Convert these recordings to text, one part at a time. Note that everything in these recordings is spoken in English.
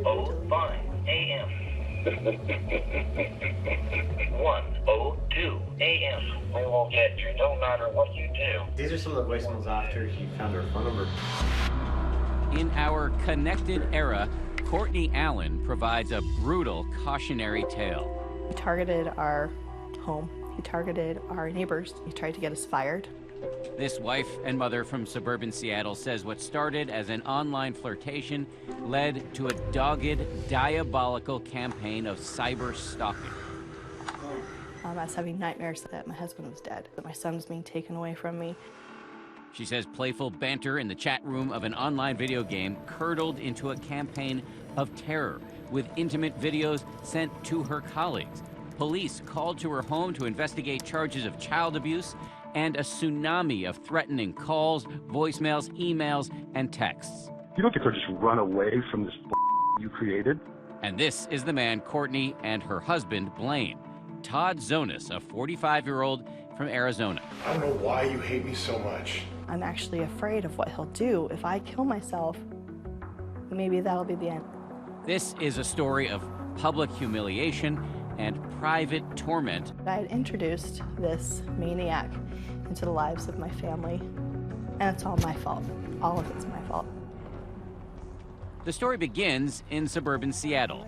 1:05 a.m. 1:02 a.m. We will get you no matter what you do. These are some of the voicemails after he found her phone number. In our connected era, Courtney Allen provides a brutal cautionary tale. He targeted our home. He targeted our neighbors. He tried to get us fired. This wife and mother from suburban Seattle says what started as an online flirtation led to a dogged, diabolical campaign of cyber-stalking. I was having nightmares that my husband was dead, that my son was being taken away from me. She says playful banter in the chat room of an online video game curdled into a campaign of terror, with intimate videos sent to her colleagues. Police called to her home to investigate charges of child abuse, and a tsunami of threatening calls, voicemails, emails, and texts. You don't get to just run away from this you created. And this is the man Courtney and her husband blame. Todd Zonas, a 45-year-old from Arizona. I don't know why you hate me so much. I'm actually afraid of what he'll do if I kill myself. Maybe that'll be the end. This is a story of public humiliation and private torment. I had introduced this maniac into the lives of my family, and it's all my fault. All of it's my fault. The story begins in suburban Seattle.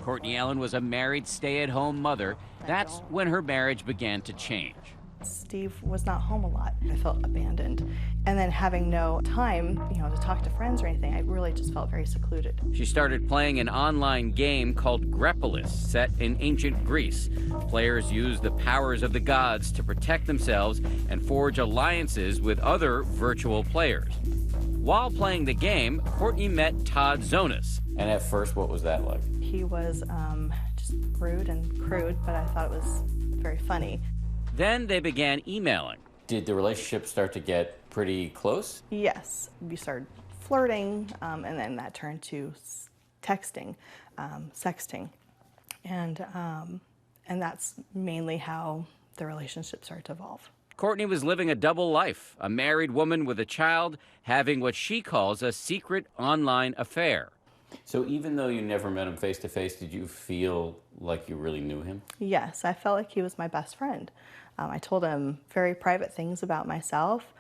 Courtney Allen was a married, stay-at-home mother. That's when her marriage began to change. Steve was not home a lot. I felt abandoned. And then having no time, to talk to friends or anything, I really just felt very secluded. She started playing an online game called Grepolis, set in ancient Greece. Players use the powers of the gods to protect themselves and forge alliances with other virtual players. While playing the game, Courtney met Todd Zonas. And at first, what was that like? He was just rude and crude, but I thought it was very funny. Then they began emailing. Did the relationship start to get pretty close? Yes. We started flirting, and then that turned to texting, sexting. And that's mainly how the relationship started to evolve. Courtney was living a double life, a married woman with a child, having what she calls a secret online affair. So even though you never met him face to face, did you feel like you really knew him? Yes, I felt like he was my best friend. I told him very private things about myself,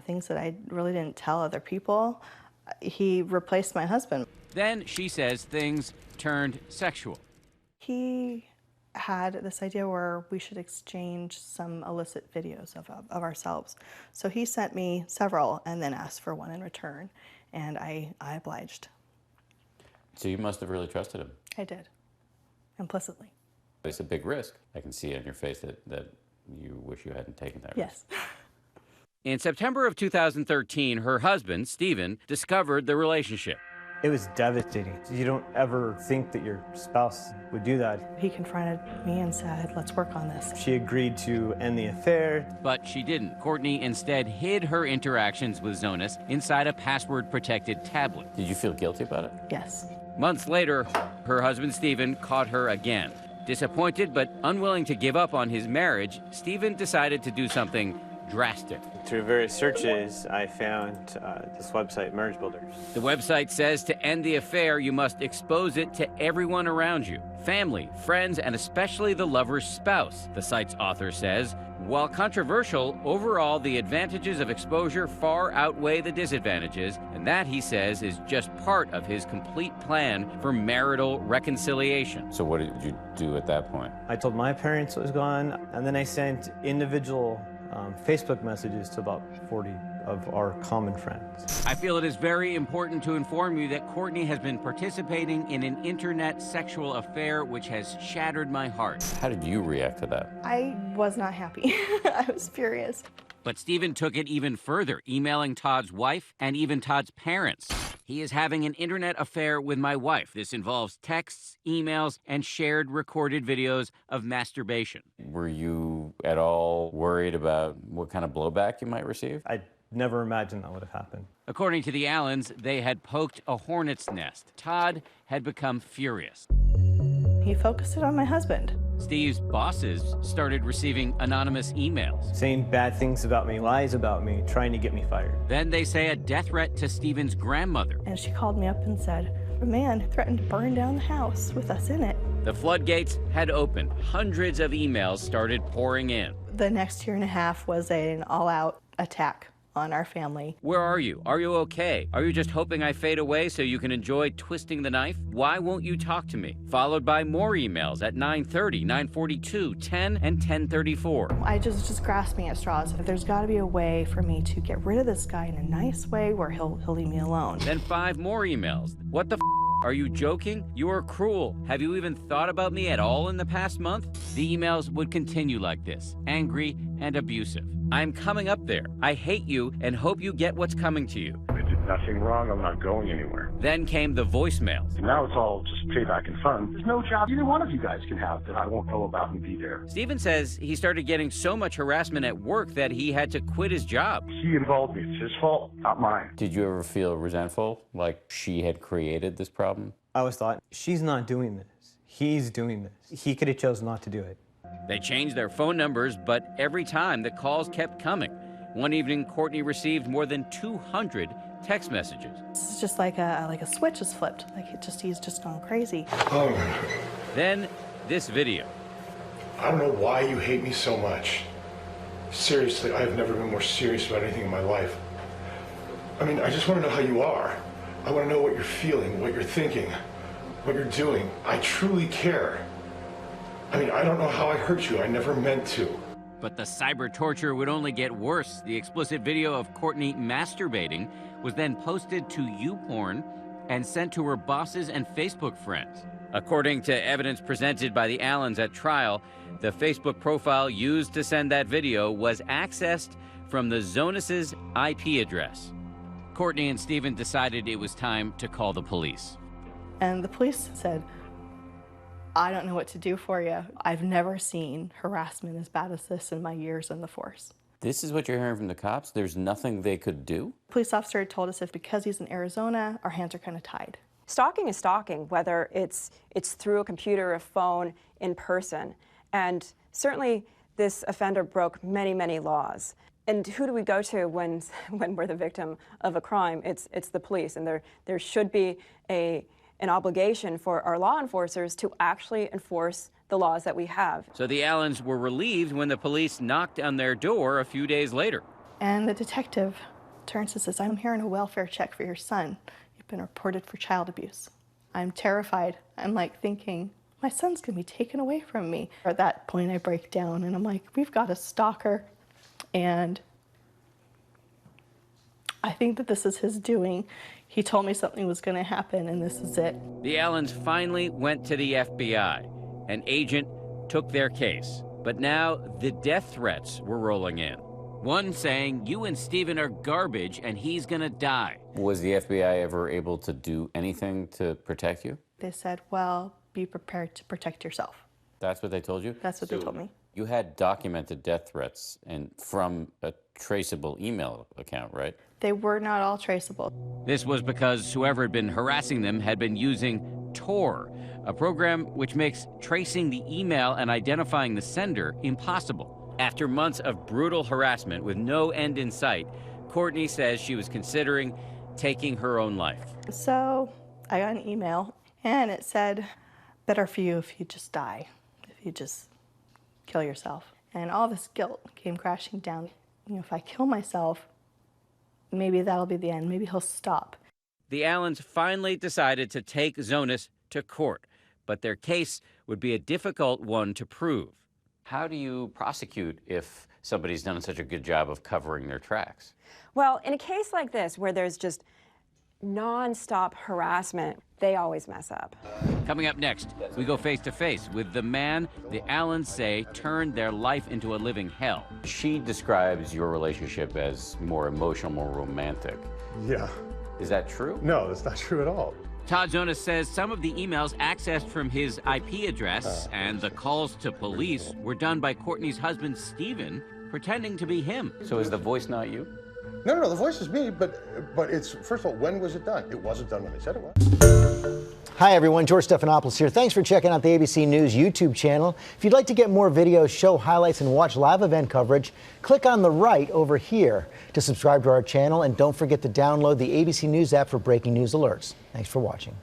things that I really didn't tell other people. He replaced my husband. Then, she says, things turned sexual. He had this idea where we should exchange some illicit videos of ourselves. So he sent me several and then asked for one in return, and I obliged. So you must have really trusted him. I did, implicitly. It's a big risk. I can see it on your face that you wish you hadn't taken that risk. Yes. In September of 2013, her husband, Stephen, discovered the relationship. It was devastating. You don't ever think that your spouse would do that. He confronted me and said, let's work on this. She agreed to end the affair. But she didn't. Courtney instead hid her interactions with Zonas inside a password-protected tablet. Did you feel guilty about it? Yes. Months later, her husband, Stephen, caught her again. Disappointed but unwilling to give up on his marriage, Stephen decided to do something drastic. Through various searches, I found this website, Marriage Builders. The website says to end the affair, you must expose it to everyone around you. Family, friends, and especially the lover's spouse, the site's author says. While controversial, overall, the advantages of exposure far outweigh the disadvantages, and that, he says, is just part of his complete plan for marital reconciliation. So what did you do at that point? I told my parents what was going on, and then I sent individual Facebook messages to about 40 of our common friends. I feel it is very important to inform you that Courtney has been participating in an internet sexual affair which has shattered my heart. How did you react to that? I was not happy. I was furious. But Stephen took it even further, emailing Todd's wife and even Todd's parents. He is having an internet affair with my wife. This involves texts, emails, and shared recorded videos of masturbation. Were you at all worried about what kind of blowback you might receive? I never imagined that would have happened. According to the Allens, they had poked a hornet's nest. Todd had become furious. He focused it on my husband. Steve's bosses started receiving anonymous emails. Saying bad things about me, lies about me, trying to get me fired. Then they say a death threat to Stephen's grandmother. And she called me up and said, a man who threatened to burn down the house with us in it. The floodgates had opened. Hundreds of emails started pouring in. The next year and a half was an all-out attack on our family. Where are you? Are you okay? Are you just hoping I fade away so you can enjoy twisting the knife? Why won't you talk to me? Followed by more emails at 9:30, 9:42, 10, and 10:34. I just grasping at straws. There's got to be a way for me to get rid of this guy in a nice way where he'll leave me alone. Then 5 more emails. What the f***? Are you joking? You are cruel. Have you even thought about me at all in the past month? The emails would continue like this, angry and abusive. I'm coming up there. I hate you and hope you get what's coming to you. I did nothing wrong. I'm not going anywhere. Then came the voicemails. And now it's all just payback and fun. There's no job either one of you guys can have that I won't know about and be there. Steven says he started getting so much harassment at work that he had to quit his job. He involved me. It's his fault, not mine. Did you ever feel resentful, like she had created this problem? I always thought, she's not doing this. He's doing this. He could have chosen not to do it. They changed their phone numbers, but every time the calls kept coming. One evening, Courtney received more than 200 text messages. It's just like a switch is flipped. He's just gone crazy. Then this video. I don't know why you hate me so much. Seriously, I have never been more serious about anything in my life. I mean, I just want to know how you are. I want to know what you're feeling, what you're thinking, what you're doing. I truly care. I mean, I don't know how I hurt you. I never meant to. But the cyber torture would only get worse. The explicit video of Courtney masturbating was then posted to YouPorn and sent to her bosses and Facebook friends. According to evidence presented by the Allens at trial, the Facebook profile used to send that video was accessed from the Zonus's IP address. Courtney and Steven decided it was time to call the police. And the police said, I don't know what to do for you. I've never seen harassment as bad as this in my years in the force. This is what you're hearing from the cops? There's nothing they could do? Police officer had told us that because he's in Arizona, our hands are kind of tied. Stalking is stalking, whether it's through a computer, a phone, in person. And certainly this offender broke many, many laws. And who do we go to when we're the victim of a crime? It's the police, and there should be an obligation for our law enforcers to actually enforce the laws that we have. So the Allens were relieved when the police knocked on their door a few days later. And the detective turns and says, I'm here on a welfare check for your son. You've been reported for child abuse. I'm terrified. I'm like thinking, my son's gonna be taken away from me. At that point I break down and I'm like, we've got a stalker. And I think that this is his doing. He told me something was going to happen, and this is it. The Allens finally went to the FBI. An agent took their case. But now the death threats were rolling in. One saying, you and Steven are garbage, and he's going to die. Was the FBI ever able to do anything to protect you? They said, well, be prepared to protect yourself. That's what they told you? That's what they told me. You had documented death threats and from a traceable email account, right? They were not all traceable. This was because whoever had been harassing them had been using Tor, a program which makes tracing the email and identifying the sender impossible. After months of brutal harassment with no end in sight, Courtney says she was considering taking her own life. So I got an email, and it said, better for you if you just die, if you just kill yourself. And all this guilt came crashing down. You know, if I kill myself, maybe that'll be the end. Maybe he'll stop. The Allens finally decided to take Zonus to court, but their case would be a difficult one to prove. How do you prosecute if somebody's done such a good job of covering their tracks? Well, in a case like this, where there's just non-stop harassment, they always mess up. Coming up next, we go face-to-face with the man the Allens say turned their life into a living hell. She describes your relationship as more emotional, more romantic. Yeah. Is that true? No, that's not true at all. Todd Zonus says some of the emails accessed from his IP address and the calls to police were done by Courtney's husband, Steven, pretending to be him. So is the voice not you? No, the voice is me, but it's, first of all, when was it done? It wasn't done when they said it was. Hi everyone, George Stephanopoulos here. Thanks for checking out the ABC News YouTube channel. If you'd like to get more videos, show highlights, and watch live event coverage, click on the right over here to subscribe to our channel, and don't forget to download the ABC News app for breaking news alerts. Thanks for watching.